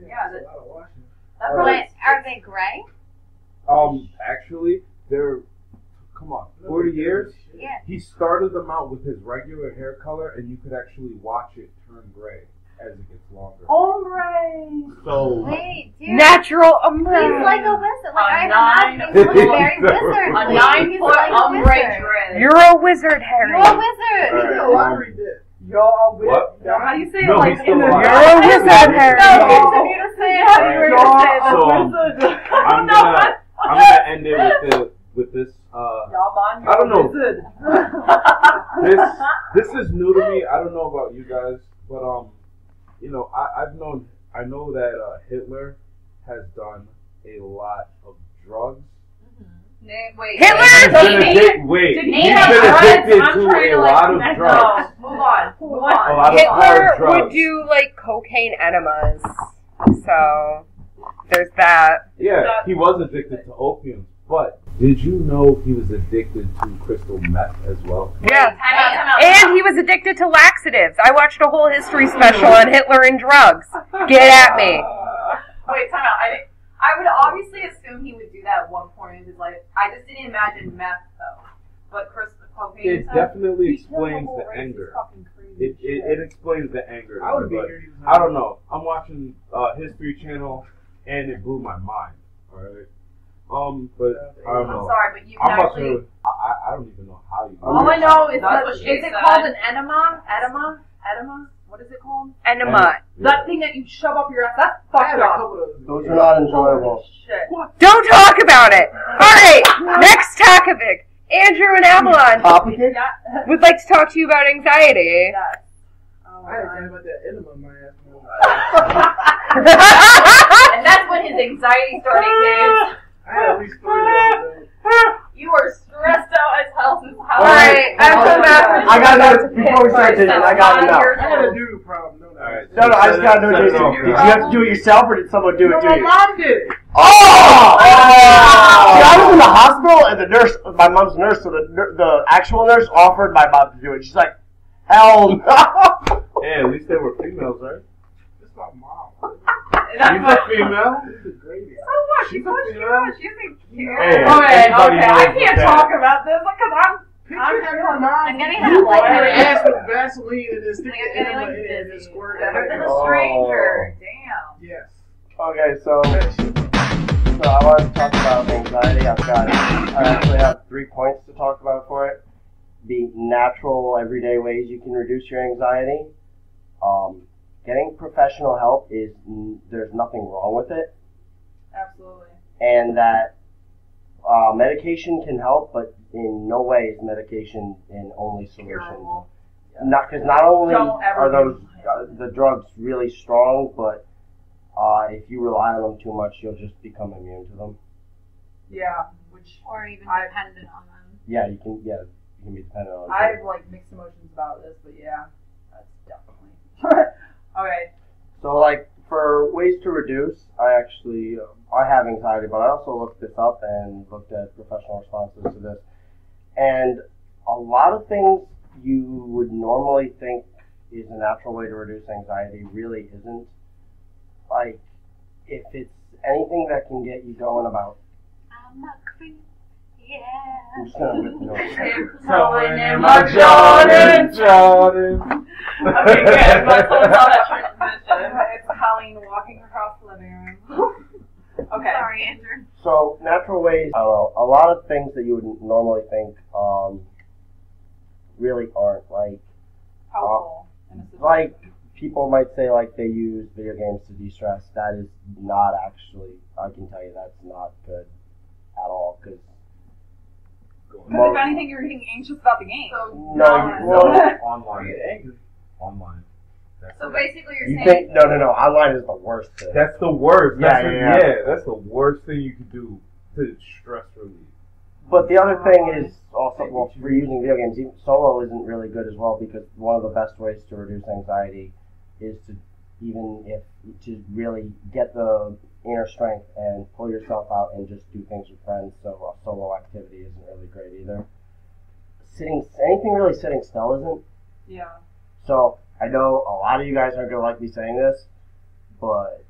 Yeah, that- that's a lot of washing. That All right. But are they gray? Actually, they're 40 years. Yeah. He started them out with his regular hair color, and you could actually watch it turn gray as it gets longer. Ombre. So Wait, dude. Natural He's umbrella. like a wizard. Like, A I'm imagining him looking very A wizardly. A 9 He's foot like a ombre wizard. dread. You're a wizard, Harry. You're a wizard. All right. He's a lottery dip. Yo, What? How do you say it? No, Like he's still in the alive. You're a wizard, Harry. No, it's for you to say it how you were going to say it. So, That's I'm gonna end it with this. I don't know. This is new to me. I don't know about you guys, but I know that Hitler has done a lot of drugs. Wait. Hitler? Did he He's have been dreads? addicted I'm to trying a to, lot of no, drugs. move on. A lot of Hitler hard drugs. would do like cocaine enemas. So there's that. Yeah, he was addicted to opium, But did you know he was addicted to crystal meth as well? Yeah. And he was addicted to laxatives. I watched a whole history special on Hitler and drugs. Get at me. Wait, time out. I would obviously assume he would do that at one point in his life. I just didn't imagine meth, though. But cocaine. It definitely explains the anger. It explains the anger. I would be but here. I don't know. I'm watching History Channel, and it blew my mind. All right. But I don't know. I'm sorry, but you I'm can about actually. to. I don't even know how you. All I know is That's what she is it said. called an enema? Edema? What is it called? Enema. That thing that you shove up your ass. That's I fucked had a up. couple of Those are not enjoyable. Shit. Don't talk about it. All right. Next topic. Andrew and Avalon Topic? Yeah. would like to talk to you about anxiety. Yes. Oh I had my to God. about that enema in my ass. And that's when his anxiety started, kids. I had at least 3 of those. You were stressed out as hell since how Alright, after that, I gotta know, before we start this, I gotta know. I had a dude problem. No, no. Alright. No, I just gotta know, Jason, did you have to do it yourself or did someone do it No, to my you? mom did it. Oh! See, I was in the hospital and the nurse, my mom's nurse, so the actual nurse offered my mom to do it. She's like, hell no! Yeah, at least they were females, right? This is my mom. She's a female. This is great. So what? She's She's a what she female. wants. She doesn't care. Hey, Okay, everybody okay. I knows can't that. talk about this because I'm Picture that your mom. I'm getting kind of Wipe her lightheaded. ass with Vaseline and then stick Like, I'm the getting, enema like, in it and dizzy. squirt Better than it. a stranger. Damn. Yes. Okay, so I want to talk about anxiety. I actually have 3 points to talk about for it. The natural, everyday ways you can reduce your anxiety. Getting professional help there's nothing wrong with it. absolutely. And that medication can help, but in no way is medication an only solution. Curable. Because not only Don't ever are those do the drugs really strong, but if you rely on them too much, you'll just become immune to them. Yeah, which Or even I- dependent on them. Yeah, you can be dependent on. I have like mixed emotions about this, but yeah, that's definitely okay. So, like, for ways to reduce, I have anxiety, but I also looked this up and looked at professional responses to this. And a lot of things you would normally think is a natural way to reduce anxiety really isn't. Like, if it's anything that can get you going about, I'm a creep. Yeah. I'm just going to rip it over. Someone in my Jordan. Jordan. Okay, good. Let's hold on that transition. It's Colleen walking across the living room. Okay. Sorry, Andrew. So, natural ways, I don't know, a lot of things that you would normally think really aren't. Like, Helpful. in a situation. like, people might say, like, they use video games to de-stress. That is not actually, I can tell you that's not good at all, because Because if anything, you're getting anxious about the game. So, No, Online. I get angry. Online. That's so it. basically you're you saying think, no, online is the worst thing. That's the worst. Yeah, That's yeah. that's the worst thing you can do to stress relief. But the other thing is also, well, for using video games, even solo isn't really good as well, because one of the best ways to reduce anxiety is to really get the inner strength and pull yourself out and just do things with friends. So a solo activity isn't really great either. Anything really sitting still isn't. Yeah. So I know a lot of you guys aren't gonna like me saying this, but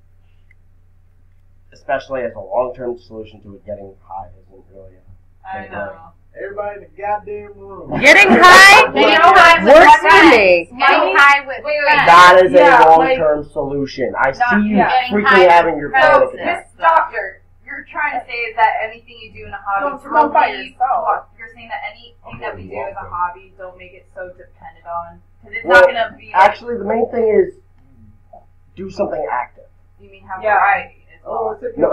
especially as a long-term solution to it, getting high isn't really. I know. Everybody in the goddamn room. Getting high works for me. Getting high with friends. That is Yeah, a long-term solution. I see you yeah. Getting freaking high having with your friends. panic So, attack. Miss Doctor, you're trying to say is that anything you do in a hobby Don't smoke by relieve- yourself. What? You're saying that anything that we do as a welcome. hobby, don't make it so dependent on, because it's Well, not gonna be. Like, Actually, the main thing is do something active. you mean have Yeah. variety as Oh, well. it's a- No,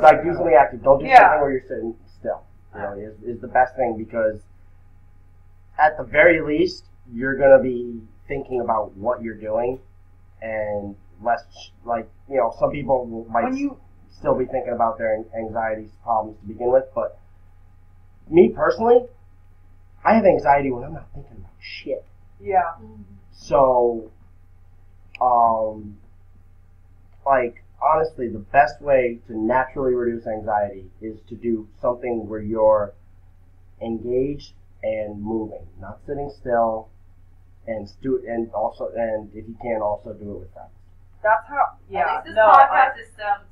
like do something active. Don't do Yeah. something where you're sitting still. Really, is the best thing, because at the very least, you're gonna be thinking about what you're doing, and less some people might When you still be thinking about their anxiety problems to begin with. But me personally, I have anxiety when I'm not thinking about shit. yeah. So, honestly, the best way to naturally reduce anxiety is to do something where you're engaged and moving, not sitting still, and if you can, also do it with friends. That's how. Yeah. At least this podcast is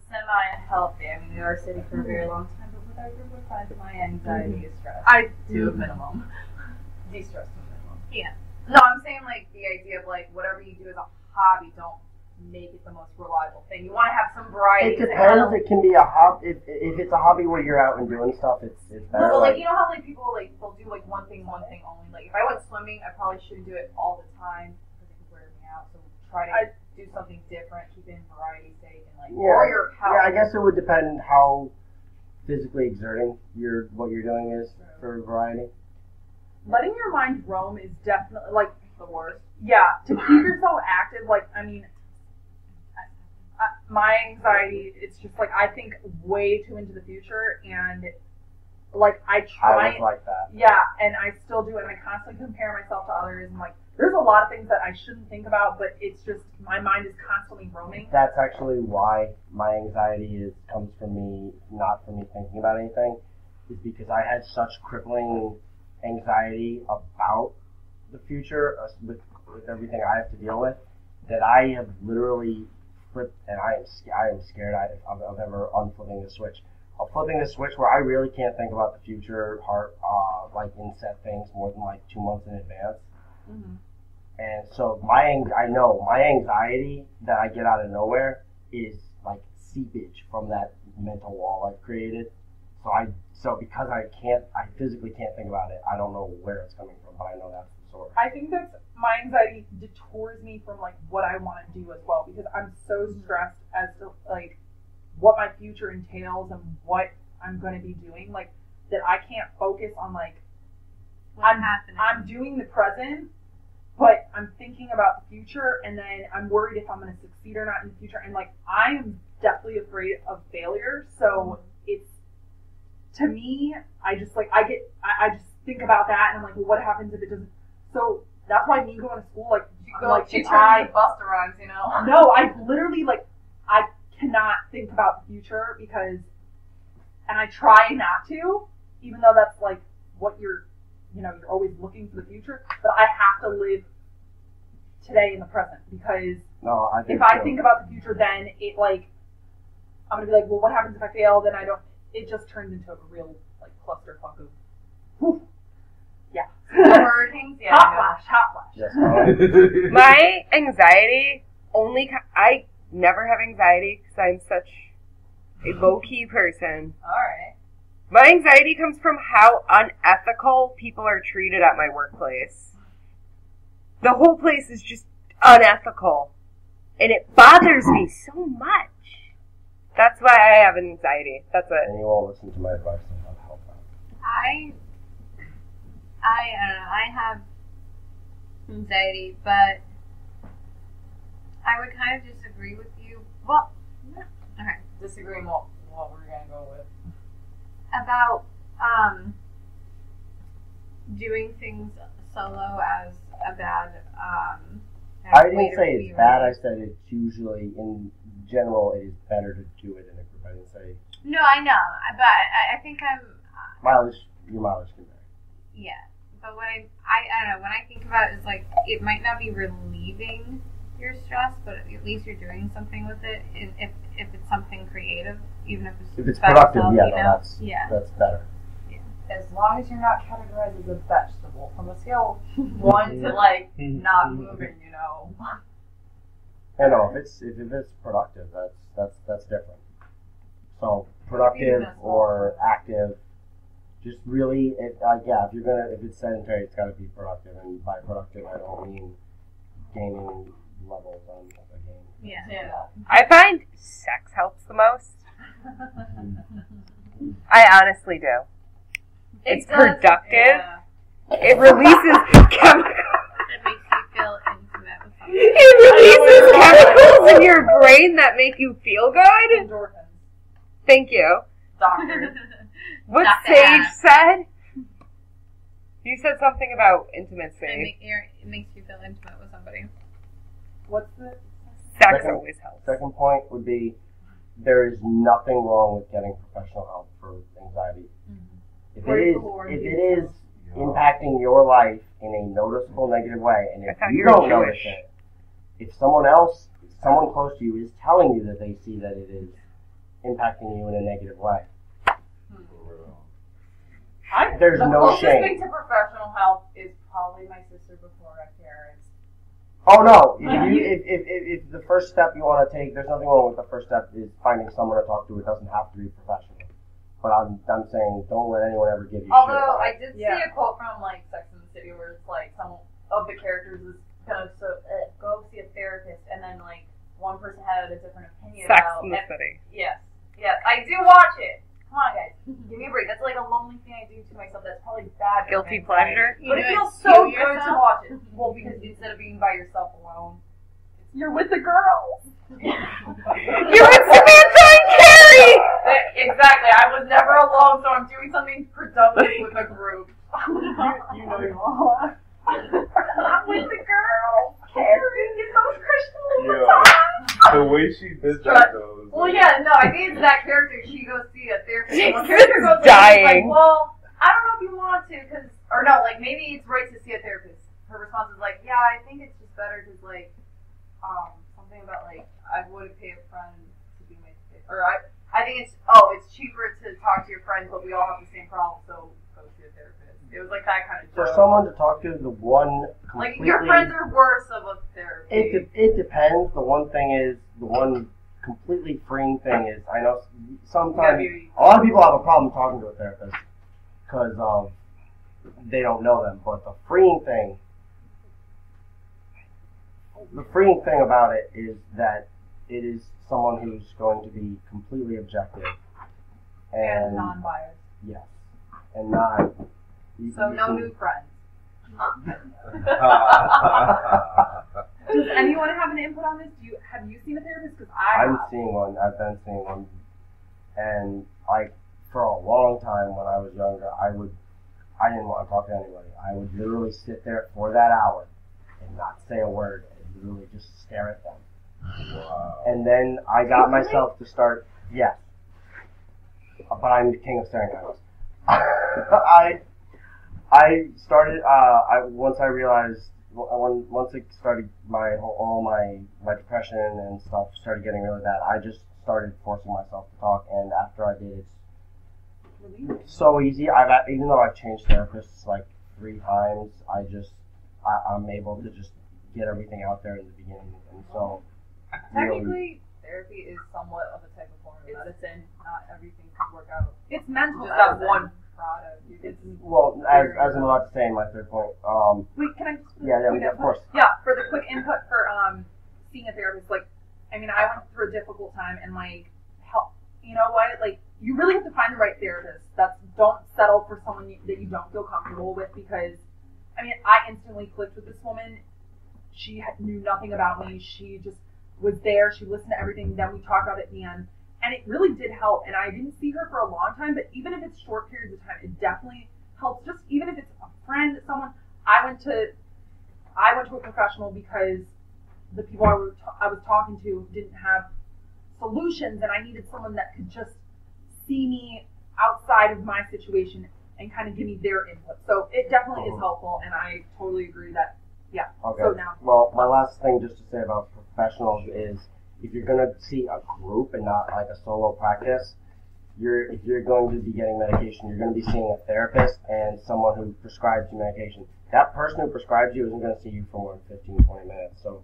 semi-healthy. I mean, we are sitting for a very long time, but with our group of friends, my anxiety is stressed. To a minimum. De-stress to a minimum. Yeah. No, I'm saying like the idea of like whatever you do as a hobby, don't make it the most reliable thing. You want to have some variety. It depends. It can be a hobby. If it's a hobby where you're out and doing stuff, it's better. No, but like you know how like people like they'll do like one thing only. Like if I went swimming, I probably shouldn't do it all the time because it could wear me out. So try to do something different, keep it in variety sake, and like or your health. Yeah, I guess it would depend how physically exerting what you're doing is for variety. Letting your mind roam is definitely like the worst. Yeah, to keep yourself active. Like I mean. My anxiety, it's just like I think way too into the future, and like I try. I was like that. Yeah, and I still do, and I constantly compare myself to others, and like there's a lot of things that I shouldn't think about, but it's just my mind is constantly roaming. That's actually why my anxiety comes from me, not from me thinking about anything, is because I had such crippling anxiety about the future with everything I have to deal with that I have literally flipped, and I am scared of ever unflipping the switch. I'm flipping the switch where I really can't think about the future, like in set things more than like 2 months in advance. Mm-hmm. And so I know my anxiety that I get out of nowhere is like seepage from that mental wall I've created. So because I physically can't think about it, I don't know where it's coming from, but I know that's the source. I think that's my anxiety detours me from like what I want to do as well, because I'm so stressed as to like what my future entails and what I'm going to be doing, like that I can't focus on like I'm doing the present, but I'm thinking about the future, and then I'm worried if I'm going to succeed or not in the future, and like I am deathly afraid of failure. So it's, to me, I just think about that, and I'm like, well, what happens if it doesn't? So that's why me going to school, like, she turns into Busta Rhymes, you know? No, I literally, like, I cannot think about the future and I try not to, even though that's, like, what you're always looking for the future, but I have to live today in the present, because if I think about the future, then it, like, I'm going to be like, well, what happens if I fail? Then it just turns into a real, like, clusterfuck of, whew. Yeah. Hurricanes? Yeah. Hot flash. Yes. My anxiety I never have anxiety because I'm such a low-key person. Alright. My anxiety comes from how unethical people are treated at my workplace. The whole place is just unethical. And it bothers me so much. That's why I have anxiety. That's it. And you won't listen to my advice on how to help out. I have anxiety, but I would kind of disagree with you. Well, okay. Disagreeing what we're going to go with. About doing things solo as a bad I didn't say it's bad, I said it's usually, in general, it is better to do it in a group. I didn't say... No, I know, but I think I'm... Your mileage can vary. Yeah. But what I don't know, when I think about it, it's like, it might not be relieving your stress, but at least you're doing something with it. If it's something creative, even if it's productive, yourself, that's better. Yeah. As long as you're not categorized as a vegetable, from a scale of 1 to like not moving, you know. I know, if it's productive, that's different. So productive or active. Just really, if it's sedentary, it's got to be productive. And by productive, I don't mean gaining levels on a game. Yeah. I find sex helps the most. I honestly do. It's productive. Yeah. It releases chemicals. It makes you feel intimate with something. It releases chemicals in your brain that make you feel good. Endorphins. Thank you. Doctor. What Sage said? You said something about intimacy. It makes you feel intimate with somebody. What's the... Sex always helps. Second point would be, there is nothing wrong with getting professional help for anxiety. If it is impacting your life in a noticeable negative way, and if you don't notice it, if someone close to you is telling you that they see that it is impacting you in a negative way, there's no shame. The closest thing to professional help is probably my sister before my parents. Oh no! If the first step you want to take, there's nothing wrong with the first step is finding someone to talk to. It doesn't have to be professional. But I'm saying don't let anyone ever give you Although shit. I did see a quote from like Sex and the City where it's like some of the characters is gonna go see a therapist, and then like one person had a different opinion Sex about and the City. Yes, I do watch it. Come on, guys, give me a break. That's like a lonely thing I do to myself. That's probably bad. Guilty pleasure. But it feels so good to watch it. Well, because instead of being by yourself alone, You're with the girls. You're with Samantha and Carrie! Exactly. I was never alone, so I'm doing something productive with a group. You know you are. I'm with the girls. Carrie, get those crystals. The way she did that though. Well, yeah, no, I think it's that character. She goes see a therapist. She's One character goes dying. like, well, I don't know if you want to, or no, like maybe it's right to see a therapist. Her response is like, yeah, I think it's just better because like, something about like I wouldn't pay a friend to be my therapist, or I think it's cheaper to talk to your friends, but we all have the same problem, so go see a therapist. It was like that kind of For joke. someone to talk to, the one completely... Like, your friends are worse of a therapy. It depends. The one completely freeing thing is, I know sometimes a lot of people have a problem talking to a therapist because they don't know them, but the freeing thing about it is that it is someone who's going to be completely objective and non-biased. Yes, and not. So no new friends. Does anyone have an input on this? Have you seen a therapist? Because I've been seeing one, and like for a long time when I was younger, I didn't want to talk to anybody. I would literally sit there for that hour and not say a word and literally just stare at them. Wow. And then I got myself to start, yes, but I'm the king of staring at us. I started, once I realized, once it started, all my depression and stuff started getting really bad, I just started forcing myself to talk, and after I did, it's so easy. Even though I've changed therapists like 3 times, I'm able to just get everything out there in the beginning, and so. Technically, therapy is somewhat of a type of form of medicine. Not everything can work out. It's mental. Just that one product. Well, as I'm about to say in my third point. Wait, can I just? Yeah, of course. Yeah, for the quick input for seeing a therapist. Like, I mean, I went through a difficult time, and like, help. You know what? Like, you really have to find the right therapist. Don't settle for someone that you don't feel comfortable with, because, I mean, I instantly clicked with this woman. She knew nothing about me. She just was there. She listened to everything. Then we talked about it at the end. And it really did help. And I didn't see her for a long time, but even if it's short periods of time, it definitely helps. Just even if it's a friend, someone. I went to a professional because the people I was talking to didn't have solutions, and I needed someone that could just see me outside of my situation and kind of give me their input. So it definitely is helpful, and I totally agree that, yeah. Okay. So now. Well, my last thing just to say about professionals is, if you're going to see a group and not like a solo practice, if you're going to be getting medication, you're going to be seeing a therapist and someone who prescribes you medication. That person who prescribes you isn't going to see you for more than 15, 20 minutes. So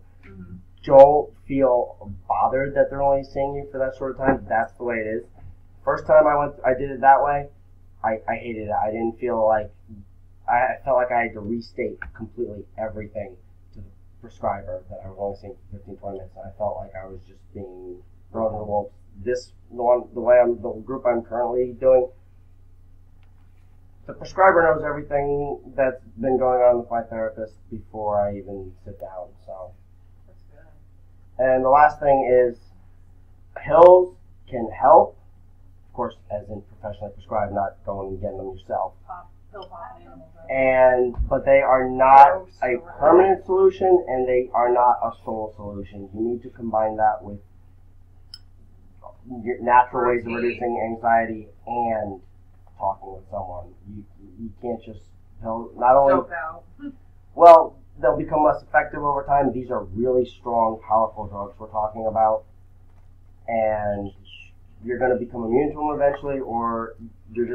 don't feel bothered that they're only seeing you for that sort of time. That's the way it is. First time I did it that way, I hated it. I didn't feel like, I felt like I had to restate completely everything to the prescriber that I was only seeing for 15, 20 minutes. I felt like I was just being thrown to the wolves. The group I'm currently doing, the prescriber knows everything that's been going on with my therapist before I even sit down. So that's good. And the last thing is, pills can help, of course, as in professionally prescribed, not going and getting them yourself. But they are not a permanent solution, and they are not a sole solution. You need to combine that with your natural ways of reducing anxiety and talking with someone. You can't just not only well, they'll become less effective over time. These are really strong, powerful drugs we're talking about, and you're going to become immune to them eventually, or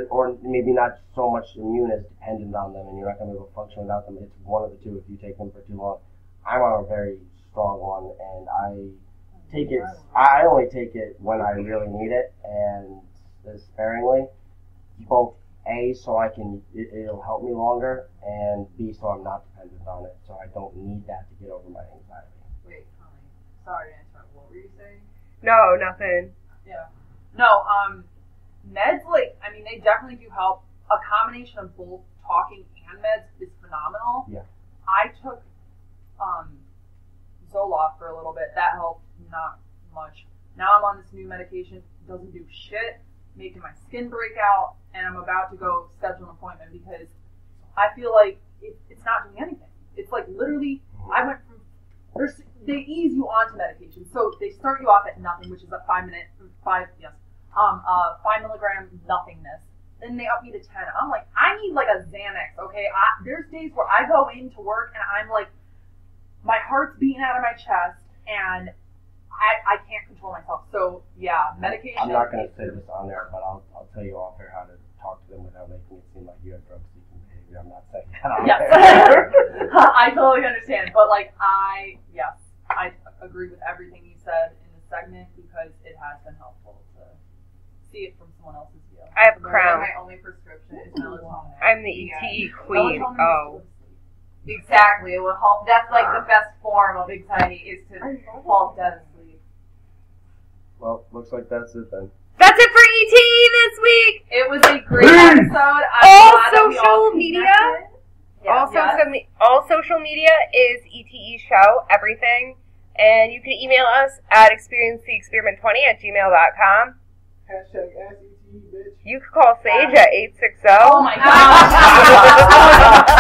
or maybe not so much immune as dependent on them, and you're not going to be able to function without them. It's one of the two if you take them for too long. I'm on a very strong one, and I only take it when I really need it, and sparingly, both A, so it'll help me longer, and B, so I'm not dependent on it, so I don't need that to get over my anxiety. Wait, Connie, sorry to interrupt. What were you saying? No, nothing. Yeah. No, meds, they definitely do help. A combination of both talking and meds is phenomenal. Yeah. I took Zoloft for a little bit. That helped not much. Now I'm on this new medication. Doesn't do shit. Making my skin break out. And I'm about to go schedule an appointment because I feel like it's not doing anything. It's like literally, I went from, they ease you onto medication. So they start you off at nothing, which is a 5 milligram nothingness. Then they up me to 10. I'm like, I need like a Xanax, okay? There's days where I go into work and I'm like, my heart's beating out of my chest and I can't control myself. So yeah, medication. I'm not going to say this on there, but I'll tell you off air how to talk to them without making it seem like you have drug seeking behavior. I'm not saying that on there. I totally understand, but I agree with everything you said in the segment because it has been helpful to see it from someone else's view. I have a crown. My only prescription is melatonin. I'm the ETE queen. Oh. Exactly. It will help. That's like the best form of anxiety is to fall dead asleep. Well, looks like that's it then. That's it for ETE this week. It was a great episode. All social media. Yes, All social media is ETE Show, everything. And you can email us at experiencetheexperiment20@gmail.com. Hashtag AskETE, bitch. You could call Sage at 860. Oh my god.